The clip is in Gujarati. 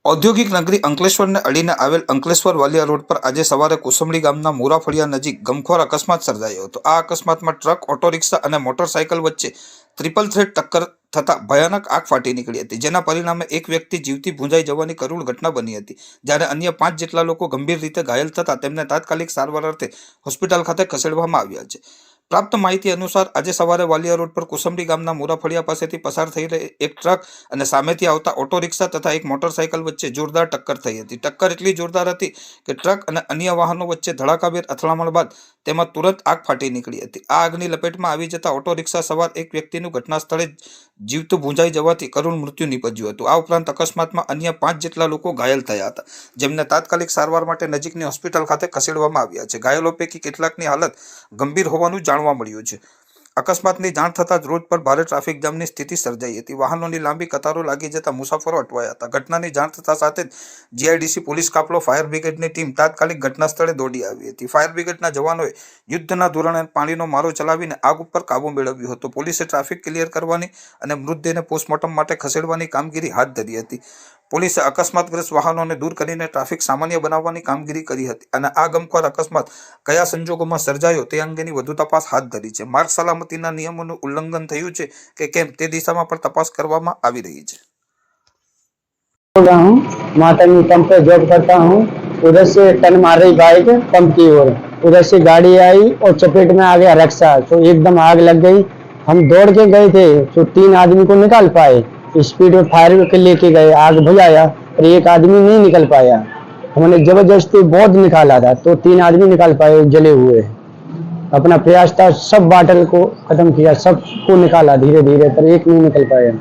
ઔદ્યોગિક નગરી અંકલેશ્વરને અડીને આવેલ અંકલેશ્વર વાલિયા રોડ પર આજે સવારે કુસુમડી ગામના મોરાફળિયા નજીક ગમખોર અકસ્માત સર્જાયો હતો। આ અકસ્માતમાં ટ્રક, ઓટો રિક્ષા અને મોટરસાયકલ વચ્ચે ટ્રિપલ થ્રેટ ટક્કર થતા ભયાનક આગ ફાટી નીકળી હતી, જેના પરિણામે એક વ્યક્તિ જીવથી ભૂંજાઈ જવાની કરુણ ઘટના બની હતી, જ્યારે અન્ય 5 જેટલા લોકો ગંભીર રીતે ઘાયલ થતા તેમને તાત્કાલિક સારવાર અર્થે હોસ્પિટલ ખાતે ખસેડવામાં આવ્યા છે। પ્રાપ્ત માહિતી અનુસાર આજે સવારે વાલિયા રોડ પર કુસુમડી ગામના મોરાફળિયા પાસેથી પસાર થઈ રહેલ એક ટ્રક અને સામેથી આવતા ઓટો રિક્ષા તથા એક મોટરસાયકલ વચ્ચે જોરદાર ટક્કર થઈ હતી। ટક્કર એટલી જોરદાર હતી કે ટ્રક અને અન્ય વાહનો વચ્ચે ધડાકાભેર અથડામણ બાદ તેમાં તુરંત આગ ફાટી નીકળી હતી। આ આગની લપેટમાં આવી જતા ઓટો રિક્ષા સવાર એક વ્યક્તિનું ઘટના સ્થળે જીવતું ભૂંજાઈ જવાથી કરુણ મૃત્યુ નીપજ્યું હતું। આ ઉપરાંત અકસ્માતમાં અન્ય 5 જેટલા લોકો ઘાયલ થયા હતા, જેમને તાત્કાલિક સારવાર માટે નજીકની હોસ્પિટલ ખાતે ખસેડવામાં આવ્યા છે। ઘાયલો પૈકી કેટલાકની હાલત ગંભીર હોવાનું જાણવા મળ્યું છે। અકસ્માતની જાણ થતાં જ રોડ પર ભારે ટ્રાફિક જામની સ્થિતિ સર્જાઈ હતી। વાહનોની લાંબી કતારો લાગી જતા મુસાફરો અટવાયા હતા। ઘટનાની જાણ થતાં સાથે જ જીઆઈડીસી પોલીસ કાફલો, ફાયર બ્રિગેડની ટીમ તાત્કાલિક ઘટના સ્થળે દોડી આવી હતી। ફાયર બ્રિગેડના જવાનોએ યુદ્ધના ધોરણે પાણીનો મારો ચલાવીને આગ ઉપર કાબુ મેળવ્યો હતો। પોલીસે ટ્રાફિક ક્લિયર કરવાની અને મૃતદેહને પોસ્ટમોર્ટમ માટે ખસેડવાની કામગીરી હાથ ધરી હતી। પોલીસે અકસ્માતગ્રસ્ત વાહનોને દૂર કરીને ટ્રાફિક સામાન્ય બનાવવાની કામગીરી કરી હતી અને આ ગમખ્વાર અકસ્માત કયા સંજોગોમાં સર્જાયો તે અંગેની વધુ તપાસ હાથ ધરી છે। માર્ગ સલામતીના નિયમોનું ઉલ્લંઘન થયું છે કે કેમ તે દિશામાં પણ તપાસ કરવામાં આવી રહી છે। बोल रहा हूँ, मातंगी पंप पे जॉब करता हूँ। उधर से टर्न मार रही बाइक पंप की ओर, उधर से गाड़ी आई और चपेट में आ गया रिक्शा, तो एकदम आग लग गई। हम दौड़ के गए थे तो 3 आदमी को निकाल पाए, स्पीड में फायर के लेके गए, आग बुझाया पर एक आदमी नहीं निकल पाया। हमने जबरदस्ती बहुत निकाला था तो 3 आदमी निकाल पाए जले हुए। अपना प्रयास था, सब बाटल को खत्म किया, सबको निकाला धीरे धीरे, पर एक नहीं निकल पाया।